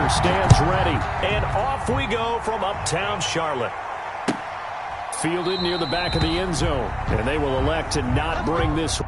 Receiver stands ready. And off we go from uptown Charlotte. Fielded near the back of the end zone. And they will elect to not bring this.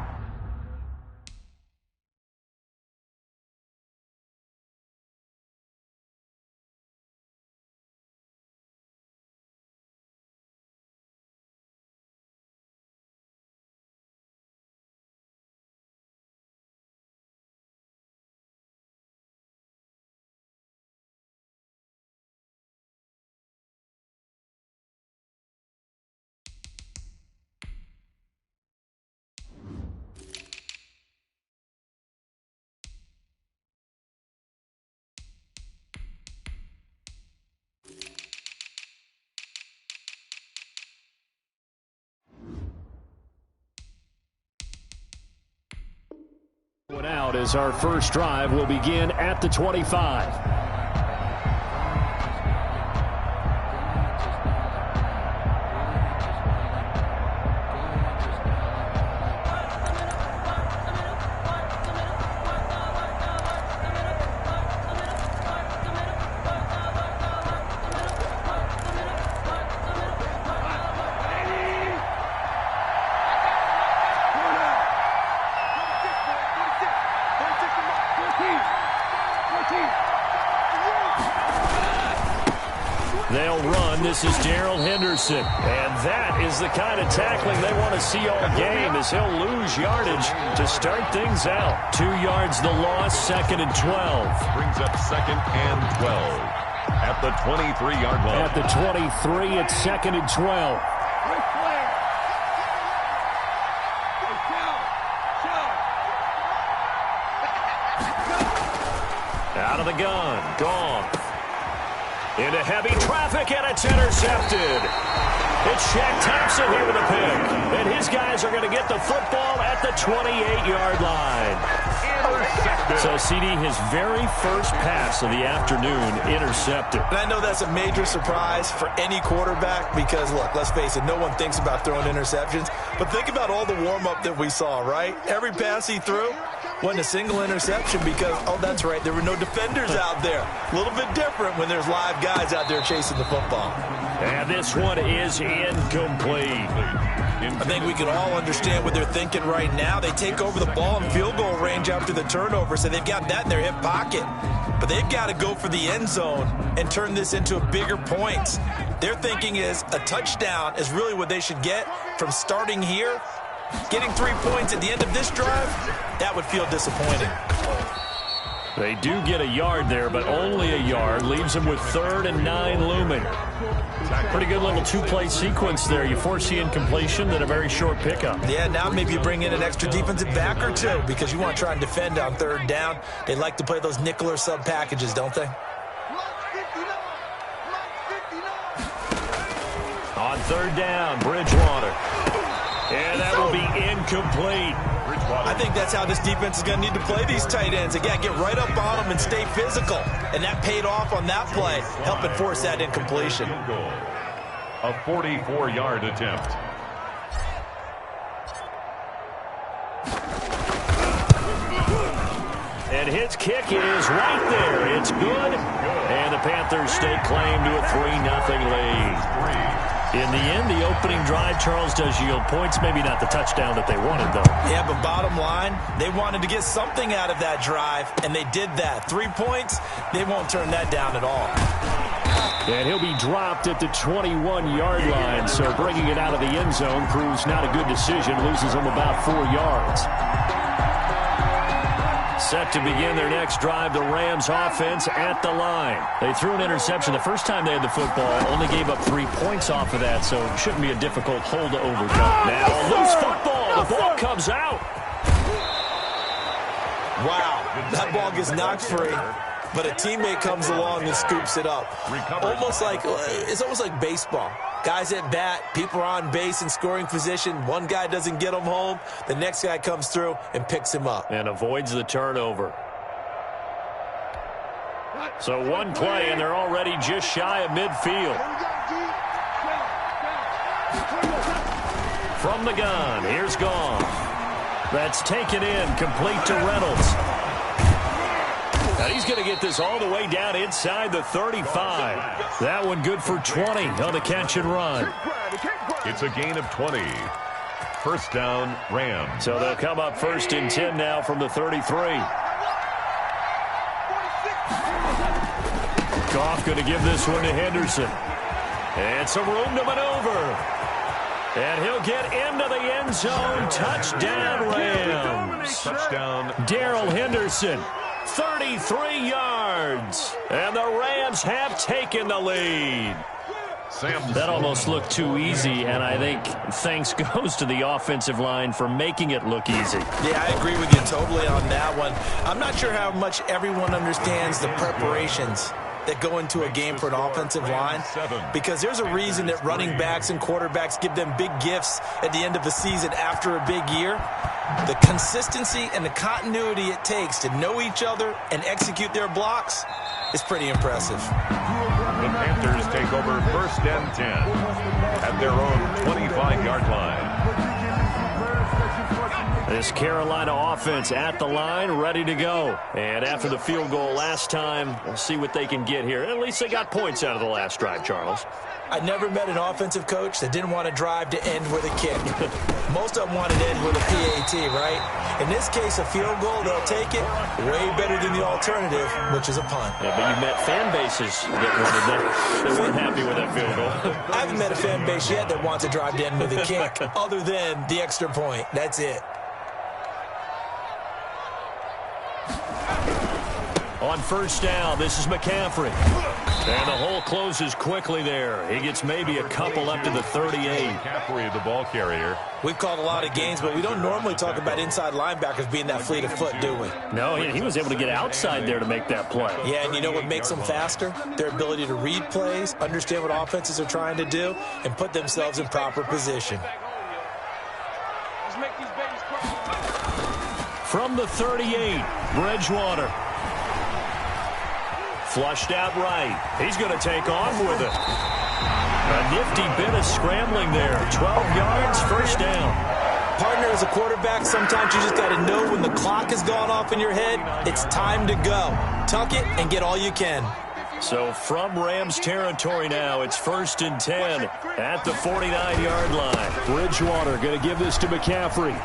Out as our first drive will begin at the 25. They'll run. This is Darrell Henderson. And that is the kind of tackling they want to see all game, as he'll lose yardage to start things out. 2 yards the loss, 2nd and 12. Brings up 2nd and 12 at the 23-yard line. At the 23, it's 2nd and 12. Out of the gun. Gone. Into heavy traffic, and it's intercepted. It's Shaq Thompson here with a pick. And his guys are going to get the football at the 28-yard line. So, CD, his very first pass of the afternoon intercepted. And I know that's a major surprise for any quarterback because, look, let's face it, no one thinks about throwing interceptions. But think about all the warm-up that we saw, right? Every pass he threw wasn't a single interception because, oh, that's right, there were no defenders out there. A little bit different when there's live guys out there chasing the football. And this one is incomplete. I think we can all understand what they're thinking right now. They take over the ball in field goal range after the turnover, so they've got that in their hip pocket. But they've got to go for the end zone and turn this into a bigger point. Their thinking is a touchdown is really what they should get from starting here. Getting 3 points at the end of this drive, that would feel disappointing. They do get a yard there, but only a yard. Leaves them with 3rd and 9 looming. Pretty good little two-play sequence there. You force the incompletion, then a very short pickup. Yeah, now maybe you bring in an extra defensive back or two because you want to try and defend on 3rd down. They like to play those nickel or sub packages, don't they? On 3rd down, Bridgewater. And that will be incomplete. I think that's how this defense is going to need to play these tight ends. Again, get right up on them and stay physical. And that paid off on that play, helping force that incompletion. A 44-yard attempt. And his kick is right there. It's good. And the Panthers stake claim to a 3-0 lead. In the end, the opening drive, Charles, does yield points. Maybe not the touchdown that they wanted, though. Yeah, but bottom line, they wanted to get something out of that drive, and they did that. 3 points, they won't turn that down at all. And he'll be dropped at the 21-yard line, so bringing it out of the end zone proves not a good decision. Loses them about 4 yards. Set to begin their next drive, the Rams offense at the line. They threw an interception the first time they had the football, only gave up 3 points off of that, so it shouldn't be a difficult hole to overcome. Now a loose football. The ball comes out. Wow, that ball gets knocked free, but a teammate comes along and scoops it up. It's almost like baseball. Guys at bat, people are on base in scoring position. One guy doesn't get him home. The next guy comes through and picks him up. And avoids the turnover. So one play, and they're already just shy of midfield. From the gun, here's Gone. That's taken in, complete to Reynolds. And he's going to get this all the way down inside the 35. That one good for 20 on the catch and run. It's a gain of 20. First down, Rams. So they'll come up first and 10 now from the 33. Goff going to give this one to Henderson. And some room to maneuver. And he'll get into the end zone. Touchdown, Rams. Touchdown. Darrell Henderson, 33 yards. And the Rams have taken the lead. That almost looked too easy, and I think thanks goes to the offensive line for making it look easy. Yeah, I agree with you totally on that one. I'm not sure how much everyone understands the preparations that go into a game for an offensive line, because there's a reason that running backs and quarterbacks give them big gifts at the end of the season after a big year. The consistency and the continuity it takes to know each other and execute their blocks is pretty impressive. The Panthers take over first and 10 at their own 25-yard line. This Carolina offense at the line, ready to go. And after the field goal last time, we'll see what they can get here. At least they got points out of the last drive, Charles. I never met an offensive coach that didn't want to drive to end with a kick. Most of them want to end with a PAT, right? In this case, a field goal, they'll take it. Way better than the alternative, which is a punt. Yeah, but you met fan bases that wanted that. They weren't happy with that field goal. I haven't met a fan base yet that wants to drive to end with a kick, other than the extra point. That's it. On first down, this is McCaffrey. And the hole closes quickly there. He gets maybe a couple up to the 38. McCaffrey, the ball carrier. We've called a lot of games, but we don't normally talk about inside linebackers being that fleet of foot, do we? No, he was able to get outside there to make that play. Yeah, and you know what makes them faster? Their ability to read plays, understand what offenses are trying to do, and put themselves in proper position. From the 38, Bridgewater. Flushed out right. He's going to take off with it. A nifty bit of scrambling there. 12 yards, first down. Partner, as a quarterback, sometimes you just got to know when the clock has gone off in your head, it's time to go. Tuck it and get all you can. So from Rams territory now, it's first and 10 at the 49-yard line. Bridgewater going to give this to McCaffrey.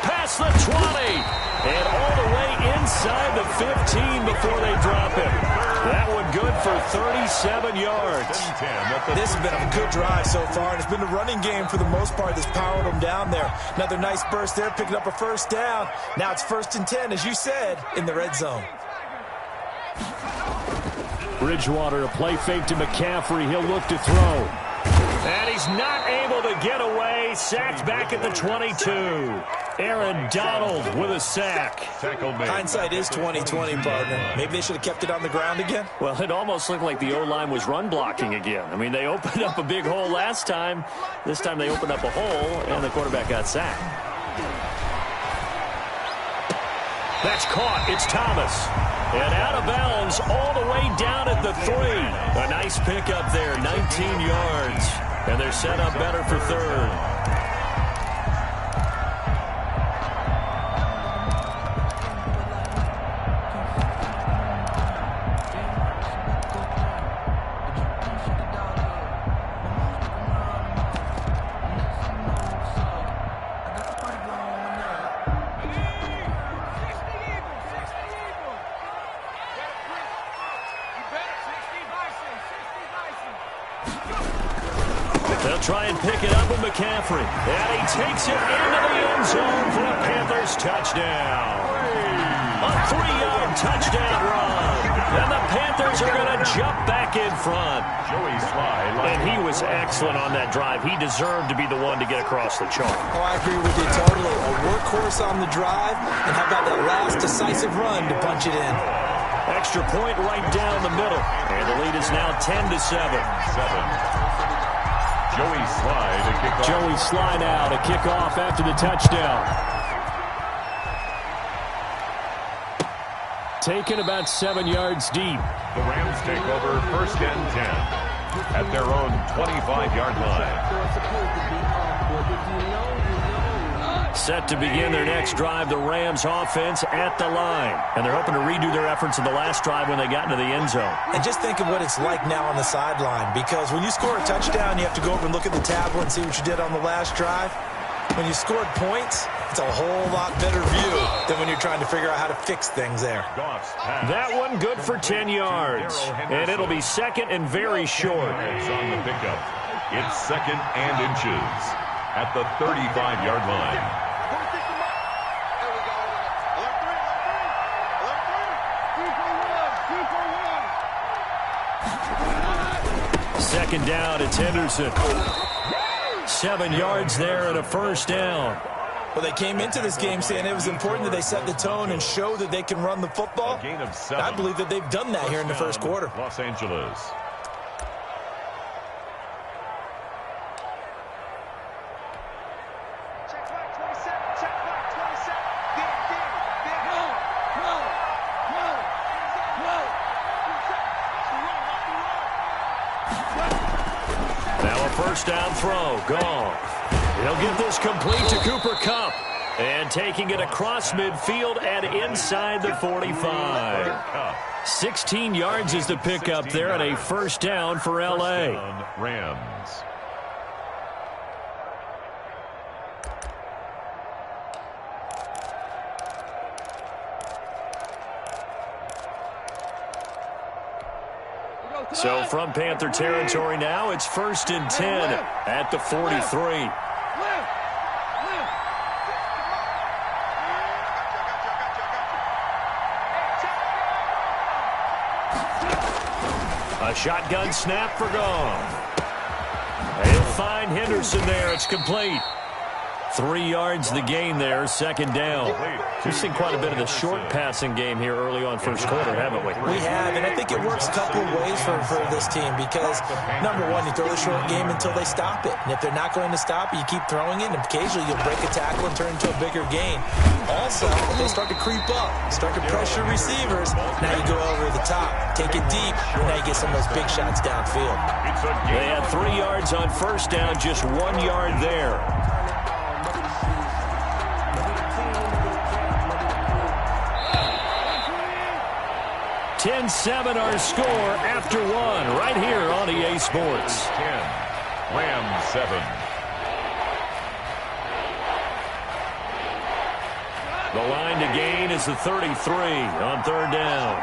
Past the 20. And all the way inside the 15 before they drop him. That one good for 37 yards. This has been a good drive so far, and it's been the running game for the most part that's powered them down there. Another nice burst there, picking up a first down. Now it's first and 10, as you said, in the red zone. Bridgewater, a play fake to McCaffrey. He'll look to throw. And he's not able to get away. Sacked back at the 22. Aaron Donald with a sack. Hindsight is 20/20, partner. Maybe they should have kept it on the ground again. Well, it almost looked like the O-line was run blocking again. I mean, they opened up a big hole last time. This time they opened up a hole, and the quarterback got sacked. That's caught. It's Thomas. And out of bounds all the way down at the 3. A nice pickup there, 19 yards. And they're set up better for third. Try and pick it up with McCaffrey. And he takes it into the end zone for a Panthers touchdown. A 3-yard touchdown run. And the Panthers are going to jump back in front. And he was excellent on that drive. He deserved to be the one to get across the chalk. Oh, I agree with you totally. A workhorse on the drive. And how about that last decisive run to punch it in? Extra point right down the middle. And the lead is now 10-7. Joey Sly now to kick off after the touchdown. Taken about 7 yards deep. The Rams take over first and 10 at their own 25-yard line. Set to begin their next drive, the Rams offense at the line. And they're hoping to redo their efforts in the last drive when they got into the end zone. And just think of what it's like now on the sideline, because when you score a touchdown, you have to go over and look at the tablet and see what you did on the last drive. When you scored points, it's a whole lot better view than when you're trying to figure out how to fix things there. That one good for 10 yards. And it'll be second and very short. On the pickup. It's second and inches at the 35-yard line. Second down, it's Henderson. 7 yards there and a first down. Well, they came into this game saying it was important that they set the tone and show that they can run the football. Gain of 7. I believe that they've done that here in the first quarter. Los Angeles. Now a first down throw. Gone. He'll get this complete to Cooper Kupp. And taking it across midfield and inside the 45. 16 yards is the pickup there and a first down for L.A. Rams. So from Panther territory now, it's 1st and 10 at the 43. A shotgun snap for Gone. He'll find Henderson there. It's complete. 3 yards the gain there, second down. We've seen quite a bit of the short passing game here early on first quarter, haven't we? We have, and I think it works a couple of ways for this team because, number one, you throw the short game until they stop it. And if they're not going to stop it, you keep throwing it, and occasionally you'll break a tackle and turn into a bigger gain. Also, if they start to creep up, start to pressure receivers, now you go over the top, take it deep, and now you get some of those big shots downfield. They had 3 yards on first down, just 1 yard there. 10-7 our score after one right here on EA Sports. 10, Rams 7. The line to gain is the 33 on third down.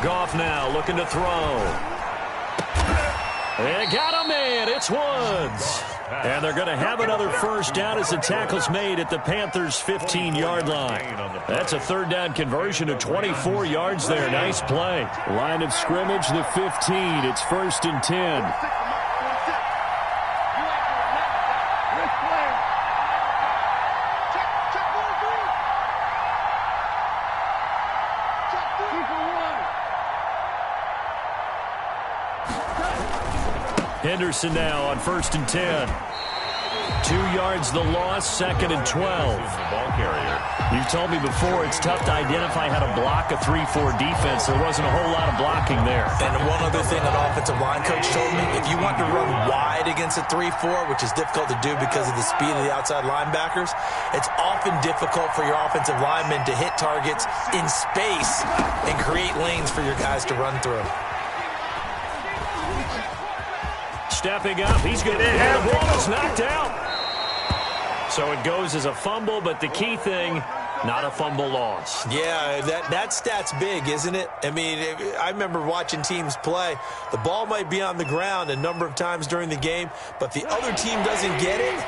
Goff now looking to throw. And got a man. It's Woods. And they're going to have another first down as the tackle's made at the Panthers' 15-yard line. That's a third down conversion of 24 yards there. Nice play. Line of scrimmage, the 15. It's 1st and 10. Henderson now on 1st and 10. 2 yards the loss, 2nd and 12. Ball carrier. You've told me before it's tough to identify how to block a 3-4 defense. There wasn't a whole lot of blocking there. And one other thing an offensive line coach told me, if you want to run wide against a 3-4, which is difficult to do because of the speed of the outside linebackers, it's often difficult for your offensive linemen to hit targets in space and create lanes for your guys to run through. Stepping up, he's going to hit. The ball is knocked out. So it goes as a fumble, but the key thing, not a fumble loss. Yeah, that stat's big, isn't it? I mean, I remember watching teams play. The ball might be on the ground a number of times during the game, but the other team doesn't get it.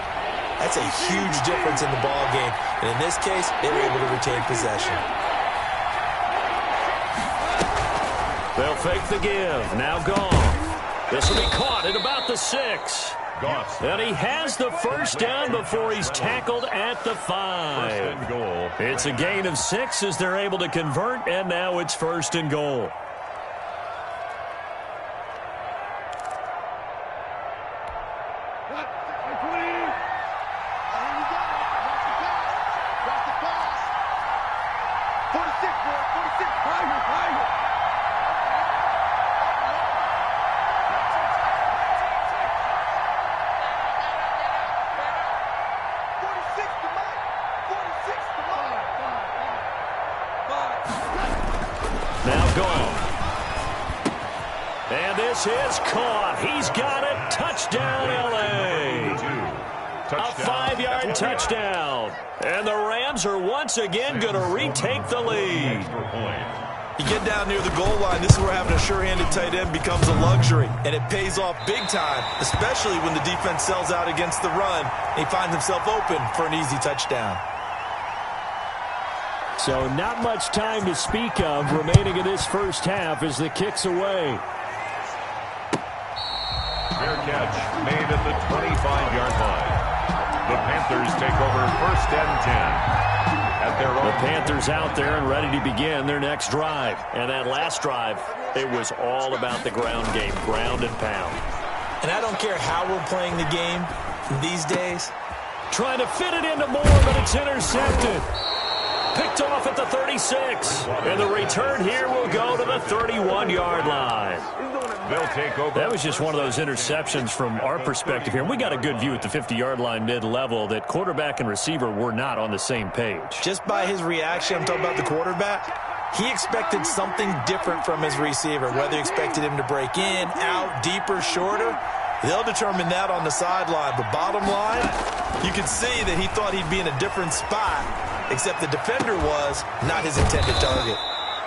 That's a huge difference in the ball game. And in this case, they were able to retain possession. They'll fake the give. Now Gone. This will be caught at about the 6. And he has the first down before he's tackled at the 5. 1st and goal. It's a gain of 6 as they're able to convert, and now it's 1st and goal. this is caught. He's got it. Touchdown, L.A. A 5-yard touchdown. And the Rams are once again going to retake the lead. You get down near the goal line, this is where having a sure-handed tight end becomes a luxury, and it pays off big time, especially when the defense sells out against the run, and he finds himself open for an easy touchdown. So not much time to speak of remaining in this first half as the kick's away. Fair catch made at the 25-yard line. The Panthers take over 1st and 10. The Panthers out there and ready to begin their next drive. And that last drive, it was all about the ground game, ground and pound. And I don't care how we're playing the game these days. Trying to fit it into Moore, but it's intercepted. Picked off at the 36. And the return here will go to the 31-yard line. They'll take over. That was just one of those interceptions from our perspective here. We got a good view at the 50-yard line mid-level that quarterback and receiver were not on the same page. Just by his reaction, I'm talking about the quarterback, he expected something different from his receiver, whether he expected him to break in, out, deeper, shorter. They'll determine that on the sideline. But bottom line, you could see that he thought he'd be in a different spot, except the defender was not his intended target.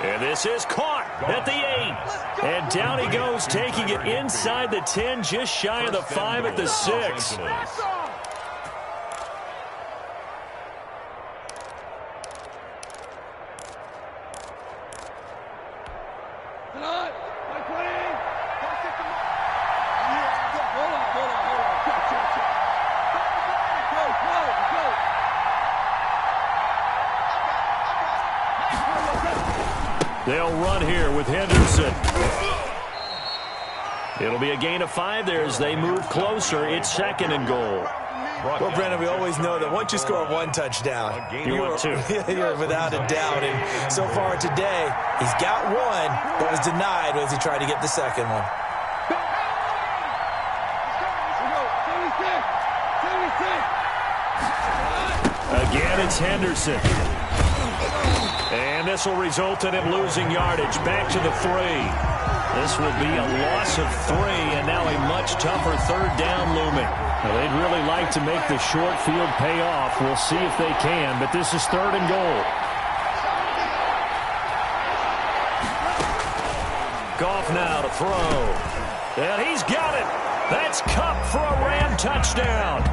And this is caught at the 8. And down he goes, taking it inside the 10, just shy of the 5 at the 6. They'll run here with Henderson. It'll be a gain of 5 there as they move closer. It's 2nd and goal. Well, Brendan, we always know that once you score 1 touchdown, you want 2. You're without a doubt. And so far today, he's got 1, but was denied as he tried to get the 2nd one. Again, it's Henderson. And this will result in him losing yardage. Back to the 3. This will be a loss of 3, and now a much tougher 3rd down looming. Now, they'd really like to make the short field pay off. We'll see if they can, but this is 3rd and goal. Goff now to throw. And he's got it. That's Kupp for a Ram touchdown.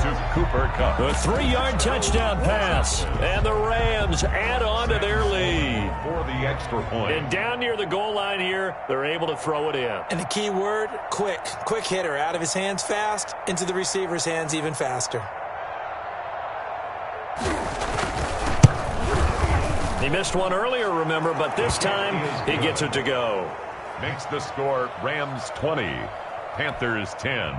To Cooper Kupp. A 3-yard touchdown pass. And the Rams add on to their lead. For the extra point. And down near the goal line here, they're able to throw it in. And the key word, quick. Quick hitter. Out of his hands fast, into the receiver's hands even faster. He missed one earlier, remember, but this time he gets it to go. Makes the score Rams 20, Panthers 10.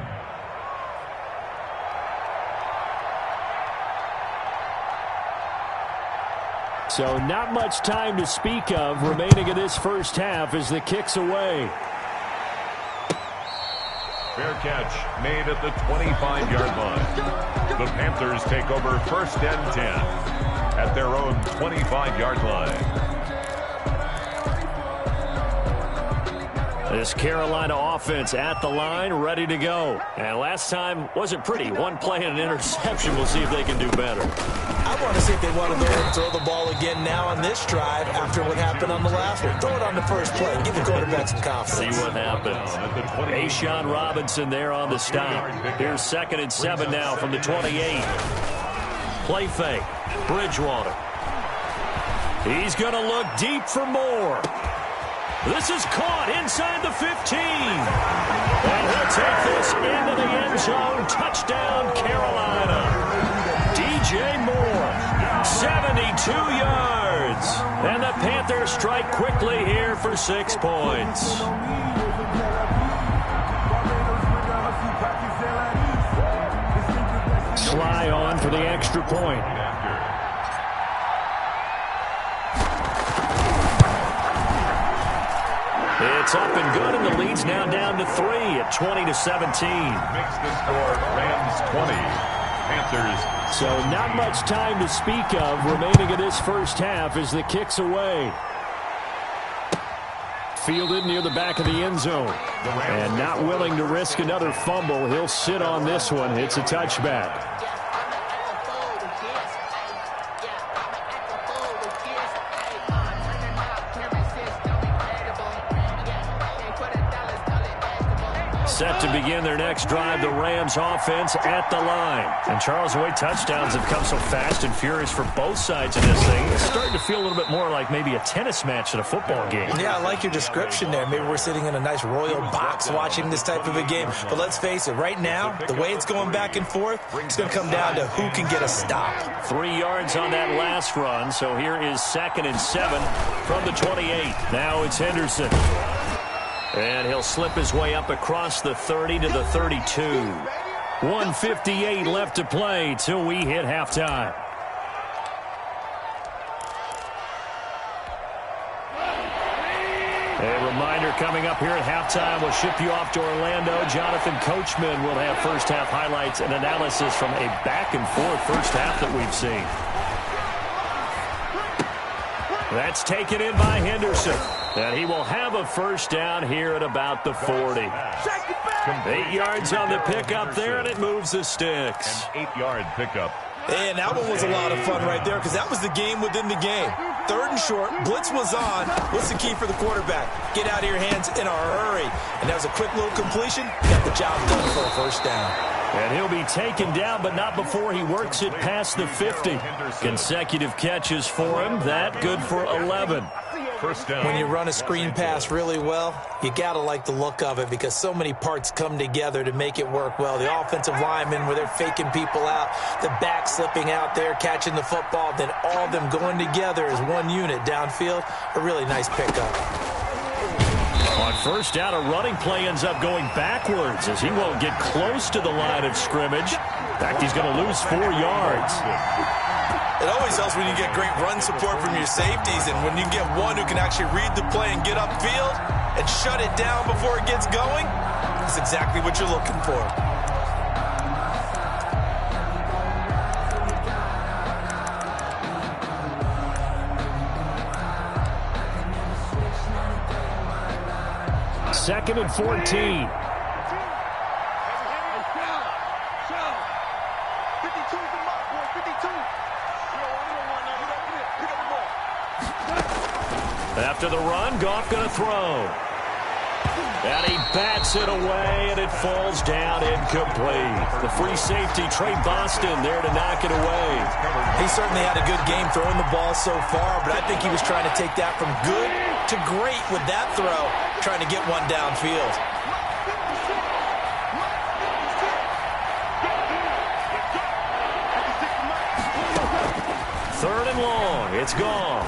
So not much time to speak of remaining in this first half as the kick's away. Fair catch made at the 25-yard line. The Panthers take over 1st and 10 at their own 25-yard line. This Carolina offense at the line, ready to go. And last time wasn't pretty. One play and an interception. We'll see if they can do better. I want to see if they want to go and throw the ball again now on this drive after what happened on the last one. Throw it on the first play. Give the quarterback some confidence. See what happens. Ashawn Robinson there on the stop. Here's 2nd and 7 now from the 28. Play fake. Bridgewater. He's going to look deep for Moore. This is caught inside the 15. And he'll take this into the end zone. Touchdown, Carolina. DJ Moore, 72 yards. And the Panthers strike quickly here for 6 points. Sly on for the extra point. It's up and good, and the lead's now down to 3 at 20-17. Makes the score Rams 20, Panthers. So not much time to speak of remaining in this first half as the kick's away. Fielded near the back of the end zone. And not willing to risk another fumble. He'll sit on this one. It's a touchback. Set to begin their next drive, the Rams offense at the line. And Charles, the way touchdowns have come so fast and furious for both sides of this thing, it's starting to feel a little bit more like maybe a tennis match at a football game. Yeah, I like your description there. Maybe we're sitting in a nice royal box watching this type of a game. But let's face it, right now, the way it's going back and forth, it's going to come down to who can get a stop. 3 yards on that last run, so here is 2nd and 7 from the 28. Now it's Henderson. And he'll slip his way up across the 30 to the 32. 1:58 left to play till we hit halftime. A reminder coming up here at halftime. We'll ship you off to Orlando. Jonathan Coachman will have first half highlights and analysis from a back-and-forth first half that we've seen. That's taken in by Henderson. And he will have a first down here at about the 40. 8 yards on the pickup there, and it moves the sticks. An 8-yard pickup. And that one was a lot of fun right there because that was the game within the game. 3rd and short, blitz was on. What's the key for the quarterback? Get out of your hands in a hurry. And that was a quick little completion. Got the job done for a first down. And he'll be taken down, but not before he works it past the 50. Consecutive catches for him. That good for 11. First down. When you run a screen pass really well, you got to like the look of it because so many parts come together to make it work well. The offensive linemen, where they're faking people out, the back slipping out there, catching the football, then all of them going together as one unit downfield. A really nice pickup. On first down, a running play ends up going backwards as he won't get close to the line of scrimmage. In fact, he's going to lose 4 yards. It always helps when you get great run support from your safeties, and when you get one who can actually read the play and get upfield and shut it down before it gets going, that's exactly what you're looking for. Second and 14. After the run, Goff going to throw. And he bats it away, and it falls down incomplete. The free safety, Trey Boston, there to knock it away. He certainly had a good game throwing the ball so far, but I think he was trying to take that from good to great with that throw, trying to get one downfield. Third and long. It's gone.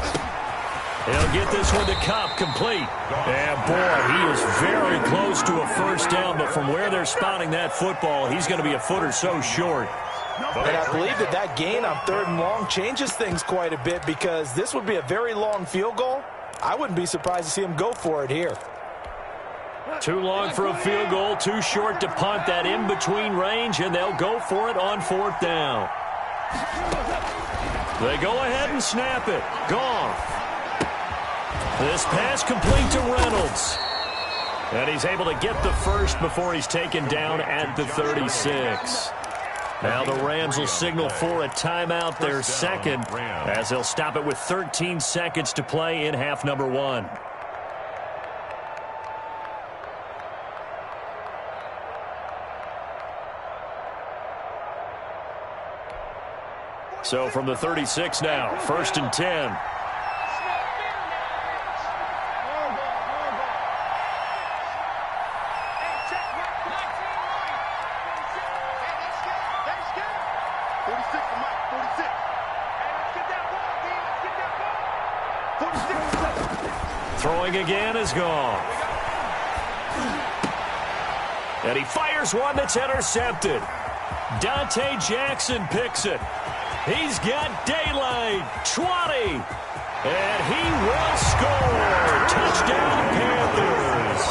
He'll get this one to Cup, complete. And, boy, he is very close to a first down, but from where they're spotting that football, he's going to be a foot or so short. And I believe that gain on 3rd and long changes things quite a bit because this would be a very long field goal. I wouldn't be surprised to see him go for it here. Too long for a field goal, too short to punt that in-between range, and they'll go for it on 4th down. They go ahead and snap it. Goff. This pass complete to Reynolds. And he's able to get the first before he's taken down at the 36. Now the Rams will signal for a timeout, their second, as they'll stop it with 13 seconds to play in half number 1. So from the 36 now, 1st and 10. Throwing again is gone. And he fires one that's intercepted. Dante Jackson picks it. He's got daylight. 20. And he will score. Touchdown, Panthers.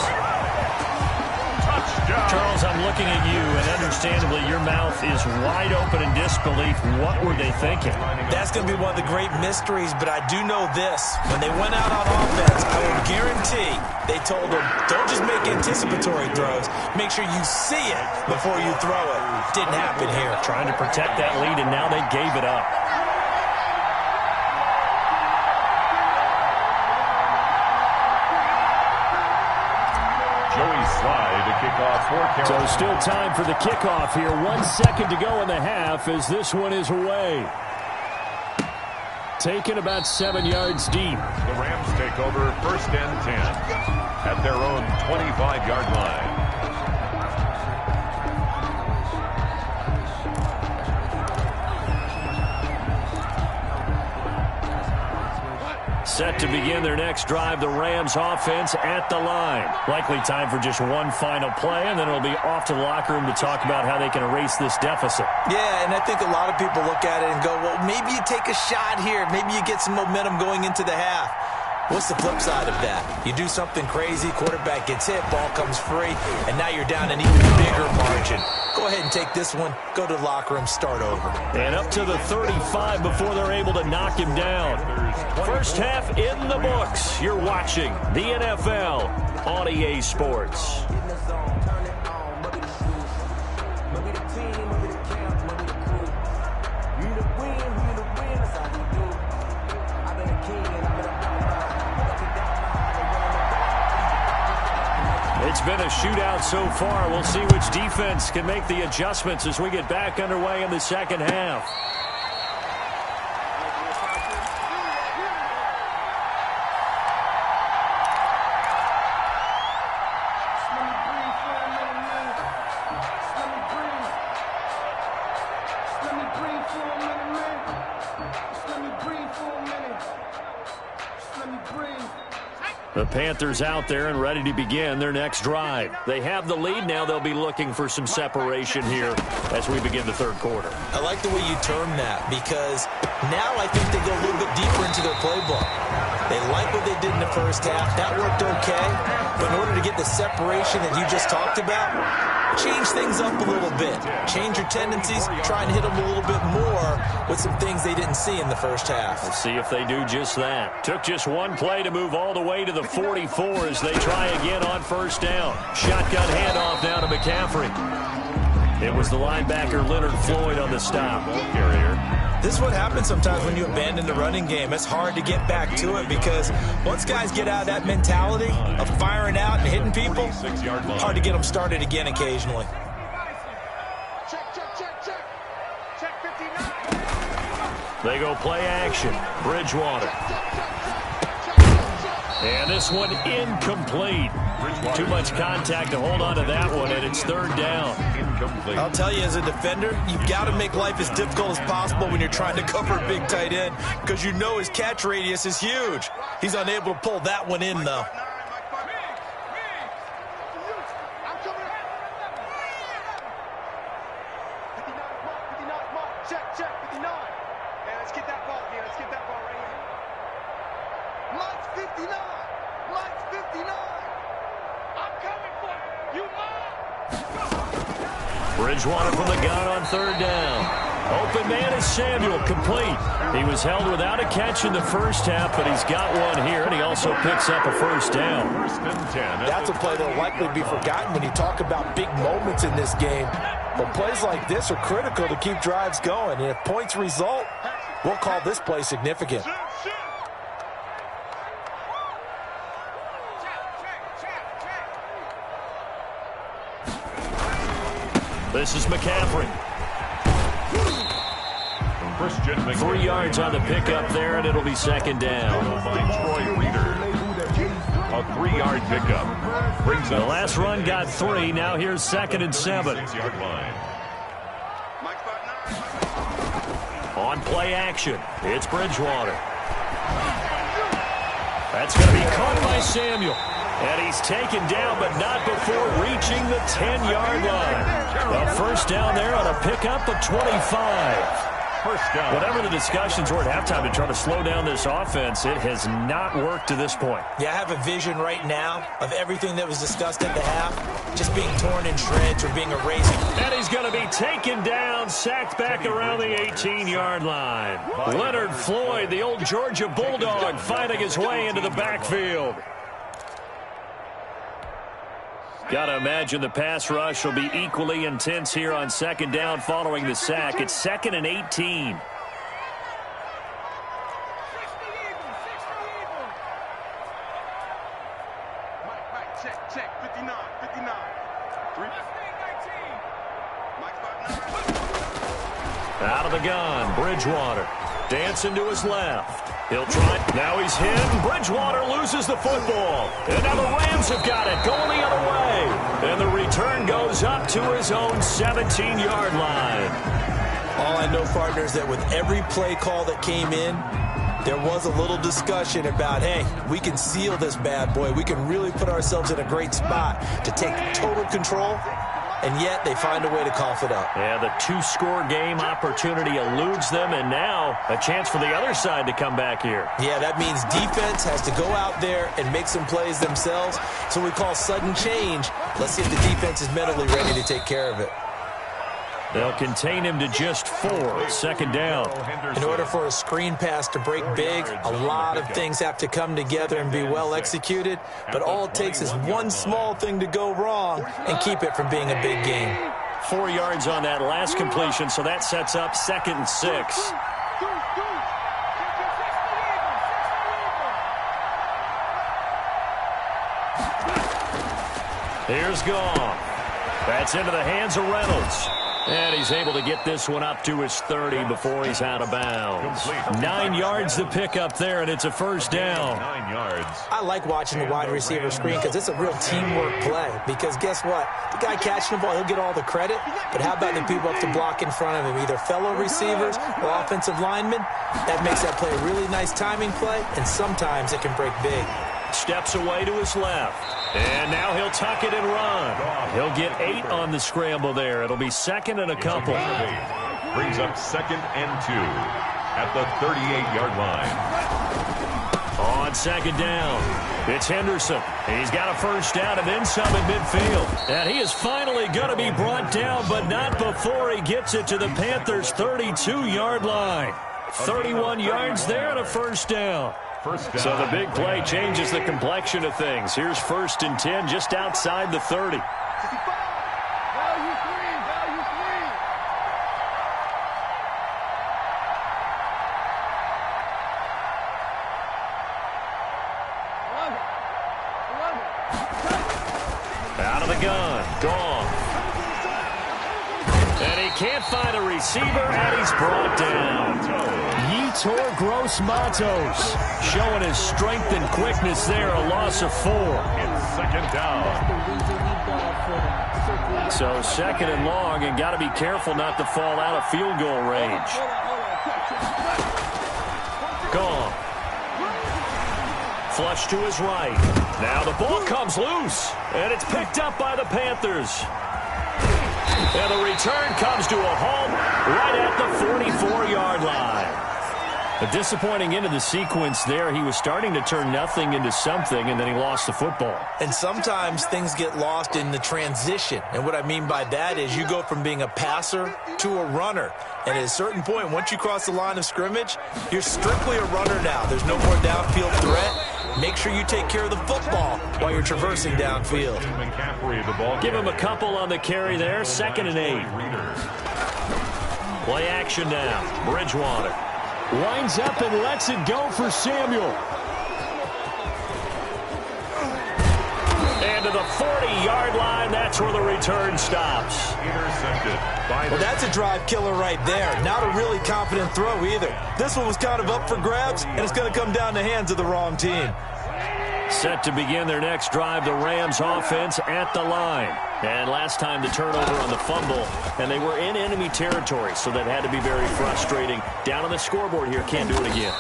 Touchdown. Charles, I'm looking at you and understandably, your mouth is wide open in disbelief. What were they thinking? That's going to be one of the great mysteries, but I do know this. When they went out on offense, I will guarantee they told them, don't just make anticipatory throws. Make sure you see it before you throw it. Didn't happen here. Trying to protect that lead, and now they gave it up. So still time for the kickoff here. 1 second to go in the half as this one is away. Taken about 7 yards deep. The Rams take over 1st and 10 at their own 25-yard line. Set to begin their next drive, the Rams offense at the line. Likely time for just one final play, and then it'll be off to the locker room to talk about how they can erase this deficit. Yeah, and I think a lot of people look at it and go, well, maybe you take a shot here. Maybe you get some momentum going into the half. What's the flip side of that? You do something crazy, quarterback gets hit, ball comes free, and now you're down an even bigger margin. Go ahead and take this one, go to the locker room, start over. And up to the 35 before they're able to knock him down. First half in the books. You're watching the NFL on EA Sports. It's been a shootout so far. We'll see which defense can make the adjustments as we get back underway in the second half. The Panthers out there and ready to begin their next drive. They have the lead now. They'll be looking for some separation here as we begin the third quarter. I like the way you term that because now I think they go a little bit deeper into their playbook. They like what they did in the first half. That worked okay. But in order to get the separation that you just talked about, change things up a little bit. Change your tendencies. Try and hit them a little bit more with some things they didn't see in the first half. We'll see if they do just that. Took just one play to move all the way to the 44 as they try again on first down. Shotgun handoff now to McCaffrey. It was the linebacker Leonard Floyd on the stop. This is what happens sometimes when you abandon the running game. It's hard to get back to it because once guys get out of that mentality of firing out and hitting people, hard to get them started again occasionally. They go play action. Bridgewater. And this one incomplete. Too much contact to hold on to that one, and it's third down. I'll tell you, as a defender, you've got to make life as difficult as possible when you're trying to cover a big tight end because you know his catch radius is huge. He's unable to pull that one in, though. Bridgewater from the gun on third down. Open man is Samuel, complete. He was held without a catch in the first half, but he's got one here, and he also picks up a first down. That's a play that will likely be forgotten when you talk about big moments in this game. But plays like this are critical to keep drives going, and if points result, we'll call this play significant. This is McCaffrey. 3 yards on the pickup there, and it'll be second down. A 3-yard pickup. Brings the last run got 3. Now here's 2nd and 7. On play action, it's Bridgewater. That's going to be caught by Samuel. And he's taken down, but not before reaching the 10-yard line. A first down there on a pickup of 25. First down. Whatever the discussions were at halftime to try to slow down this offense, it has not worked to this point. Yeah, I have a vision right now of everything that was discussed at the half just being torn in shreds or being erased. And he's going to be taken down, sacked back around the 18-yard line. Leonard Floyd, the old Georgia Bulldog, finding his way into the backfield. Got to imagine the pass rush will be equally intense here on second down following the sack. It's 2nd and 18. Check, 59. 3. Out of the gun, Bridgewater. Dancing to his left. He'll try. Now he's hit. Bridgewater loses the football. And now the Rams have got it, going the other way. And the return goes up to his own 17-yard line. All I know, partner, is that with every play call that came in, there was a little discussion about, hey, we can seal this bad boy. We can really put ourselves in a great spot to take total control. And yet they find a way to cough it up. Yeah, the 2-score game opportunity eludes them, and now a chance for the other side to come back here. Yeah, that means defense has to go out there and make some plays themselves. So we call sudden change. Let's see if the defense is mentally ready to take care of it. They'll contain him to just 4. Second down. In order for a screen pass to break big, a lot of things have to come together and be well executed. But all it takes is one small thing to go wrong and keep it from being a big game. 4 yards on that last completion, so that sets up 2nd and 6. Here's Goff. That's into the hands of Reynolds. And he's able to get this one up to his 30 before he's out of bounds. 9 yards to pick up there, and it's a first down. 9 yards. I like watching the wide receiver screen because it's a real teamwork play. Because guess what? The guy catching the ball, he'll get all the credit. But how about the people up to block in front of him, either fellow receivers or offensive linemen? That makes that play a really nice timing play, and sometimes it can break big. Steps away to his left. And now he'll tuck it and run. He'll get 8 on the scramble there. It'll be 2nd and a couple. Brings up 2nd and 2 at the 38-yard line. On second down, it's Henderson. He's got a first down and then some at midfield. And he is finally going to be brought down, but not before he gets it to the Panthers' 32-yard line. 31 yards there and a first down. So the big play changes the complexion of things. Here's 1st and 10 just outside the 30. Out of the gun. Gone. And he can't find a receiver, and he's brought down. Yetur Gross-Matos showing his strength and quickness there, a loss of 4. It's 2nd down. So 2nd and long, and got to be careful not to fall out of field goal range. Gone. Flush to his right. Now the ball comes loose, and it's picked up by the Panthers. And the return comes to a halt right at the 44-yard line. A disappointing end of the sequence there. He was starting to turn nothing into something, and then he lost the football. And sometimes things get lost in the transition. And what I mean by that is you go from being a passer to a runner. And at a certain point, once you cross the line of scrimmage, you're strictly a runner now. There's no more downfield threat. Make sure you take care of the football while you're traversing downfield. Give him a couple on the carry there. 2nd and 8. Play action now. Bridgewater. Winds up and lets it go for Samuel. And to the 40-yard line, that's where the return stops. Intercepted. Well, that's a drive killer right there. Not a really confident throw either. This one was kind of up for grabs, and it's going to come down the hands of the wrong team. Set to begin their next drive, the Rams offense at the line. And last time the turnover on the fumble, and they were in enemy territory, so that had to be very frustrating. Down on the scoreboard here, can't do it again.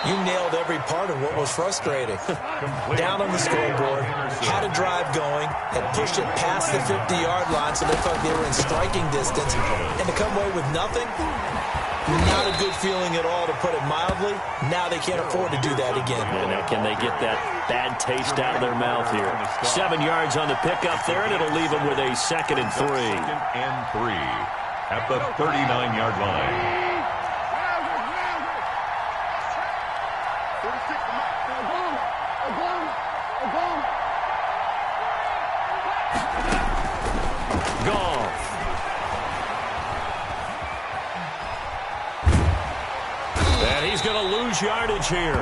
You nailed every part of what was frustrating. Down on the scoreboard, had a drive going, had pushed it past the 50-yard line, so they felt they were in striking distance, and to come away with nothing, Not a good feeling at all, to put it mildly. Now they can't afford to do that again. And now can they get that bad taste out of their mouth here? 7 yards on the pickup there, and it'll leave them with a 2nd and 3. 2nd and 3 at the 39-yard line. He's going to lose yardage here,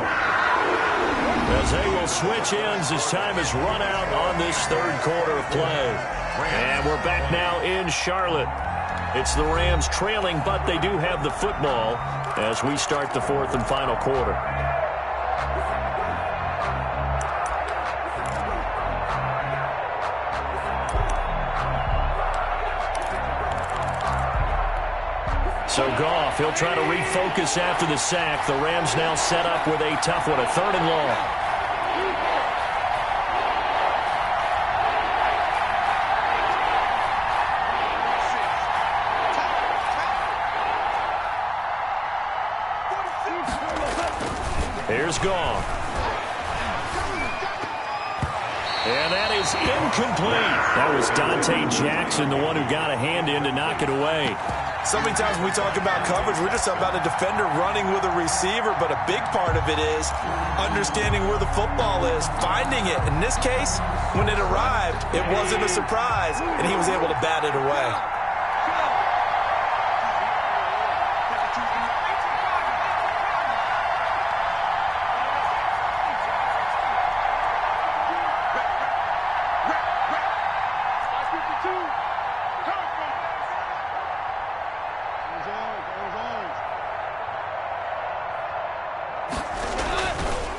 as they will switch ends as time has run out on this 3rd quarter of play. And we're back now in Charlotte. It's the Rams trailing, but they do have the football as we start the 4th and final quarter. So Goff, he'll try to refocus after the sack. The Rams now set up with a tough one, a 3rd and long. Here's Goff. And that is incomplete. That was Dante Jackson, the one who got a hand in to knock it away. So many times when we talk about coverage, we're just about a defender running with a receiver, but a big part of it is understanding where the football is, finding it. In this case, when it arrived, it wasn't a surprise, and he was able to bat it away.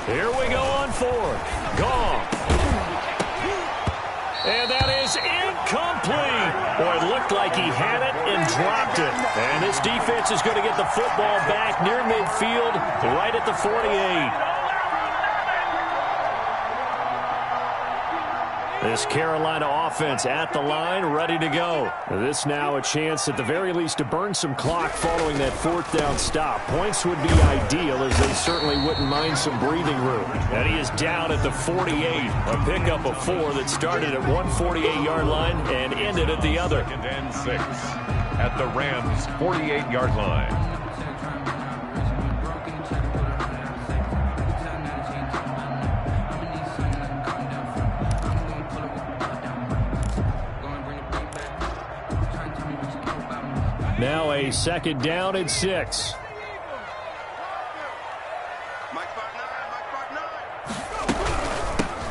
Here we go on 4th. Goff. And that is incomplete. Boy, it looked like he had it and dropped it. And this defense is going to get the football back near midfield, right at the 48. This Carolina offense at the line, ready to go. This now a chance at the very least to burn some clock following that 4th down stop. Points would be ideal, as they certainly wouldn't mind some breathing room. And he is down at the 48. A pickup of 4 that started at one 48-yard line and ended at the other. 2nd and 6 at the Rams' 48-yard line. Now a 2nd down and 6.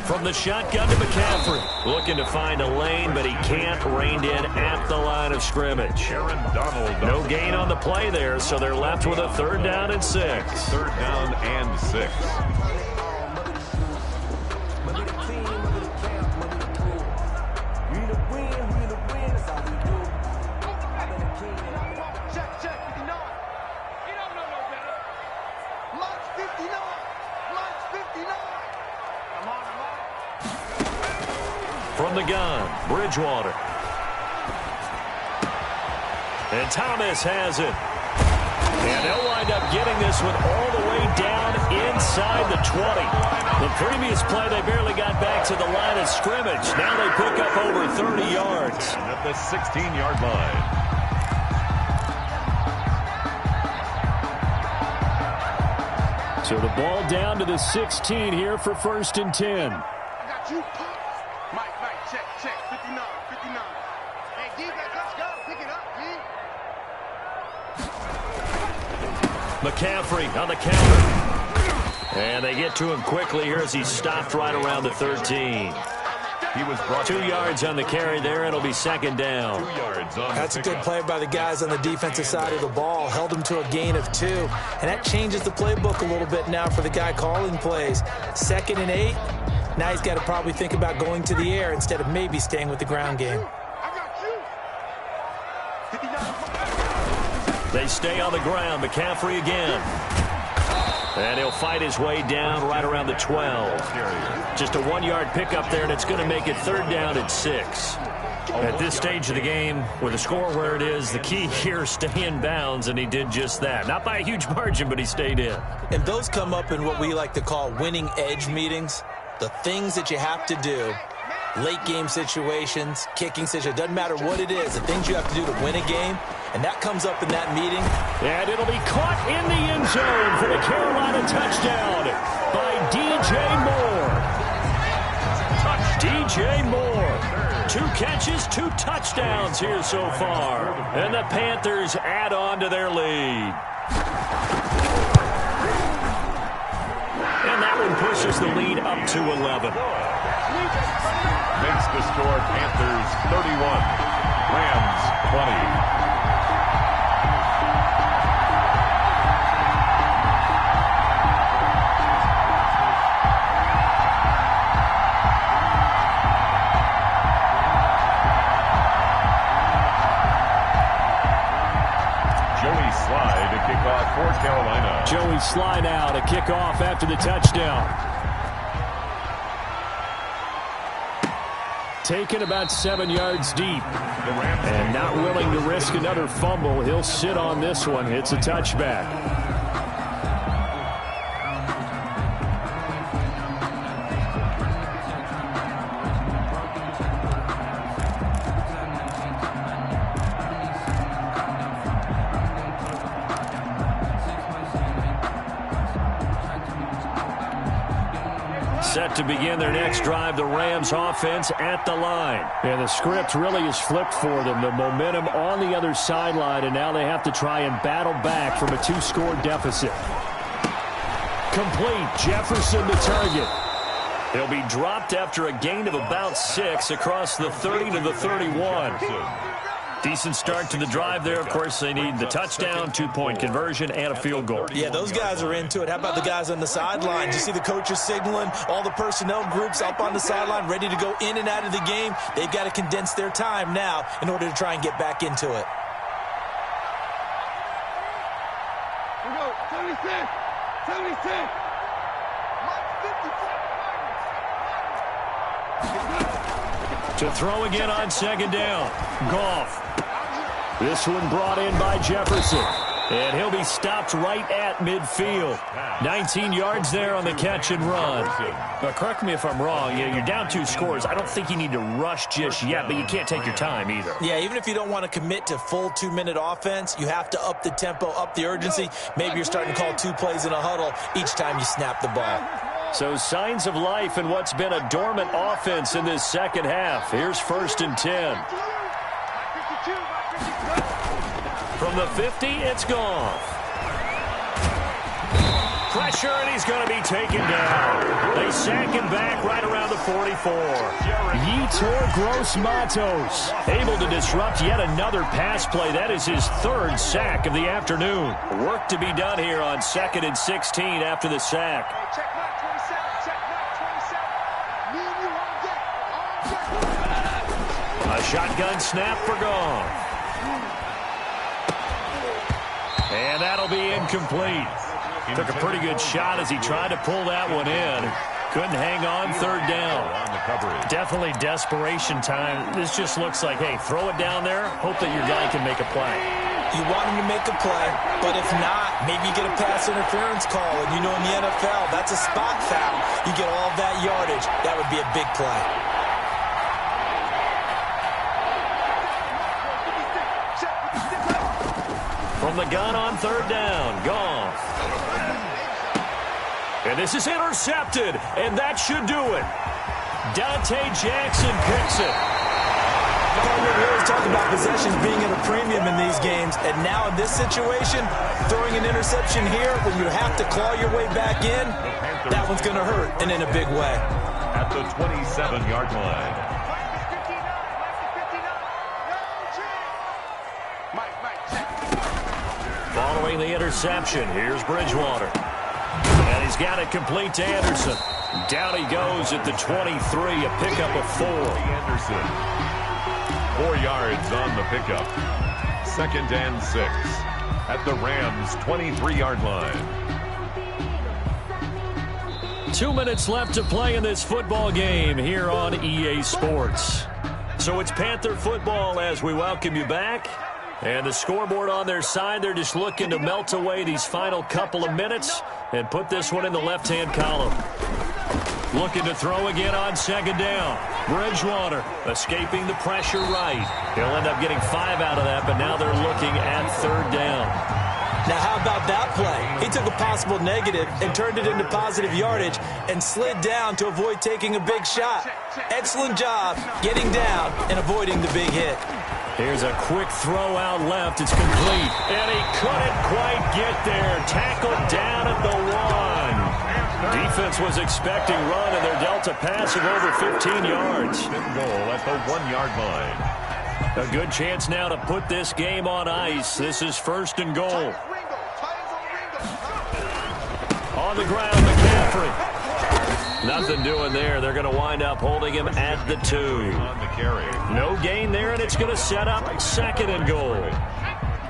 From the shotgun to McCaffrey. Looking to find a lane, but he can't. Reined in at the line of scrimmage. No gain on the play there, so they're left with a 3rd down and 6. 3rd down and 6. From the gun, Bridgewater. And Thomas has it. And they'll wind up getting this one all the way down inside the 20. The previous play, they barely got back to the line of scrimmage. Now they pick up over 30 yards. At the 16-yard line. So the ball down to the 16 here for 1st and 10. I got you. Mike, check, 59, 59. Hey, D, let's go. Pick it up, D. McCaffrey on the counter. And they get to him quickly here as he's stopped right around the 13. He was brought 2 yards on the carry there. It'll be 2nd down. 2 yards on That's a good play by the guys on the defensive side of the ball. Held him to a gain of 2. And that changes the playbook a little bit now for the guy calling plays. 2nd and 8. Now he's got to probably think about going to the air instead of maybe staying with the ground game. They stay on the ground. McCaffrey again. And he'll fight his way down right around the 12. Just a 1-yard pickup there, and it's going to make it 3rd down and 6. At this stage of the game, with the score where it is, the key here is stay in bounds, and he did just that. Not by a huge margin, but he stayed in. And those come up in what we like to call winning edge meetings. The things that you have to do, late game situations, kicking situations, doesn't matter what it is, the things you have to do to win a game, and that comes up in that meeting. And it'll be caught in the end zone for the Carolina touchdown by DJ Moore. DJ Moore, 2 catches, 2 touchdowns here so far. And the Panthers add on to their lead. And that one pushes the lead up to 11. Makes the score Panthers 31, Rams 20. For Carolina. Joey Slye now to kick off after the touchdown. Taken about 7 yards deep. And not willing to risk another fumble. He'll sit on this one. It's a touchback. Set to begin their next drive, the Rams offense at the line. And the script really is flipped for them. The momentum on the other sideline, and now they have to try and battle back from a 2-score deficit. Complete. Jefferson the target. He'll be dropped after a gain of about 6 across the 30 to the 31. Decent start to the drive there. Of course, they need the touchdown, 2-point conversion, and a field goal. Yeah, those guys are into it. How about the guys on the sideline? You see the coaches signaling, all the personnel groups up on the sideline ready to go in and out of the game. They've got to condense their time now in order to try and get back into it. We go, 76, 76. To throw again on second down. Goff. This one brought in by Jefferson. And he'll be stopped right at midfield. 19 yards there on the catch and run. But correct me if I'm wrong. You're down 2 scores. I don't think you need to rush just yet, but you can't take your time either. Yeah, even if you don't want to commit to full 2-minute offense, you have to up the tempo, up the urgency. Maybe you're starting to call 2 plays in a huddle each time you snap the ball. So signs of life in what's been a dormant offense in this second half. Here's 1st and 10. From the 50, it's Goff. Pressure, and he's going to be taken down. They sack him back right around the 44. Yetur Gross-Matos able to disrupt yet another pass play. That is his 3rd sack of the afternoon. Work to be done here on 2nd and 16 after the sack. A shotgun snap for Goff. And that'll be incomplete. Took a pretty good shot as he tried to pull that one in. Couldn't hang on, 3rd down. Definitely desperation time. This just looks like, hey, throw it down there, hope that your guy can make a play. You want him to make a play, but if not, maybe you get a pass interference call. And you know in the NFL, that's a spot foul. You get all that yardage. That would be a big play. From the gun on 3rd down, Goff. And this is intercepted, and that should do it. Dante Jackson picks it. We always talk about possessions being at a premium in these games, and now in this situation, throwing an interception here when you have to claw your way back in, that one's going to hurt, and in a big way. At the 27-yard line. Following the interception, here's Bridgewater. And he's got it complete to Anderson. Down he goes at the 23, a pickup of 4. Anderson. 4 yards on the pickup. 2nd and 6 at the Rams' 23-yard line. 2 minutes left to play in this football game here on EA Sports. So it's Panther football as we welcome you back. And the scoreboard on their side, they're just looking to melt away these final couple of minutes and put this one in the left-hand column. Looking to throw again on second down. Bridgewater escaping the pressure right. He'll end up getting 5 out of that, but now they're looking at third down. Now, how about that play? He took a possible negative and turned it into positive yardage and slid down to avoid taking a big shot. Excellent job getting down and avoiding the big hit. Here's a quick throw out left. It's complete. And he couldn't quite get there. Tackled down at the 1. Defense was expecting run, and they're dealt a pass of over 15 yards. Goal at the 1-yard line. A good chance now to put this game on ice. This is first and goal. On the ground, McCaffrey. Nothing doing there. They're going to wind up holding him at the 2. On the carry. No gain there, and it's going to set up second and goal.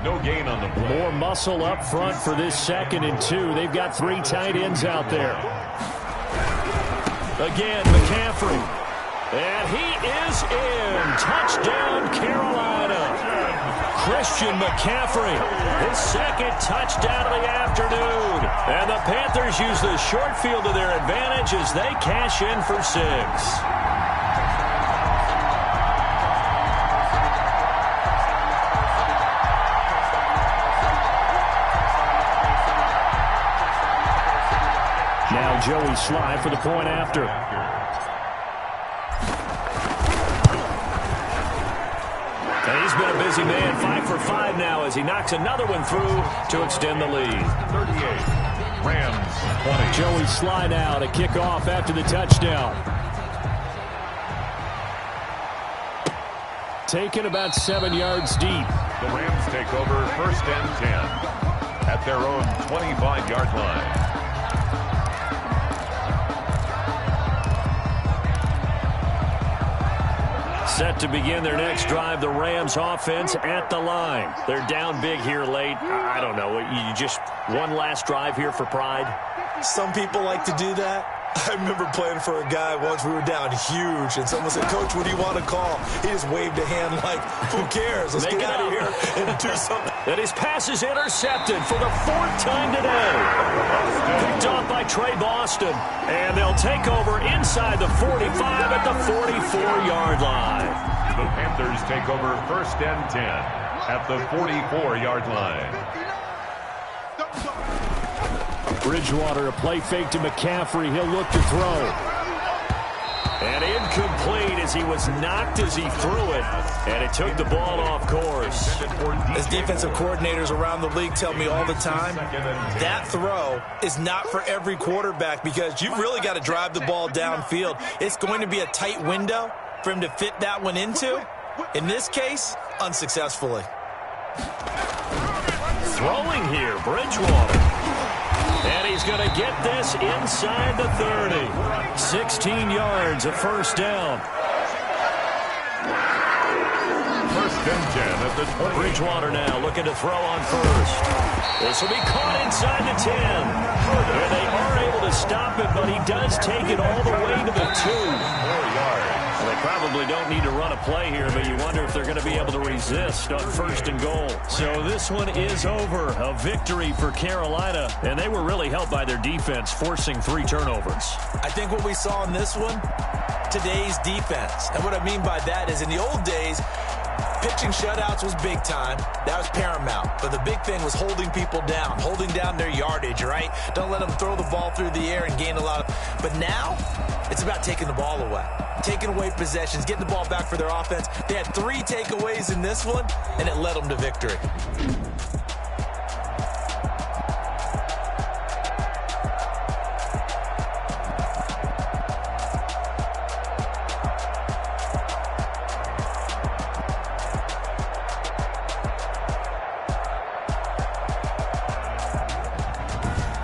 No gain on the play. More muscle up front for this second and 2. They've got 3 tight ends out there. Again, McCaffrey. And he is in. Touchdown, Carolina. Christian McCaffrey, his second touchdown of the afternoon. And the Panthers use the short field to their advantage as they cash in for 6. Now Joey Sly for the point after. And he's been a busy man, 5 for 5 now as he knocks another one through to extend the lead. 38, Rams 20. Joey Sly now to kick off after the touchdown. Taken about 7 yards deep. The Rams take over first and 10 at their own 25-yard line. Set to begin their next drive, the Rams offense at the line. They're down big here late. I don't know. You just one last drive here for pride? Some people like to do that. I remember playing for a guy once. We were down huge, and someone said, "Coach, what do you want to call?" He just waved a hand like, "Who cares? Let's get out of here and do something." And his pass is intercepted for the 4th time today. Picked off by Trey Boston. And they'll take over inside the 45 at the 44-yard line. The Panthers take over first and 10 at the 44-yard line. Bridgewater, a play fake to McCaffrey. He'll look to throw. And incomplete as he was knocked as he threw it. And it took the ball off course. As defensive coordinators around the league tell me all the time, that throw is not for every quarterback because you've really got to drive the ball downfield. It's going to be a tight window for him to fit that one into. In this case, unsuccessfully. Throwing here, Bridgewater. And he's going to get this inside the 30. 16 yards, a first down. First and 10 at the 20. Bridgewater now looking to throw on first. This will be caught inside the 10. And they are able to stop it, but he does take it all the way to the 2. 4 yards. They probably don't need to run a play here, but you wonder if they're going to be able to resist on first and goal. So this one is over. A victory for Carolina, and they were really helped by their defense, forcing 3 turnovers. I think what we saw in this one, today's defense. And what I mean by that is in the old days, pitching shutouts was big time. That was paramount. But the big thing was holding people down, holding down their yardage, right? Don't let them throw the ball through the air and gain a lot of... But now, it's about taking the ball away. Taking away possessions, getting the ball back for their offense. They had 3 takeaways in this one, and it led them to victory.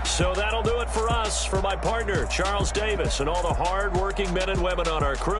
So that'll do it for us. For my partner, Charles Davis, and all the hard-working men and women on our crew.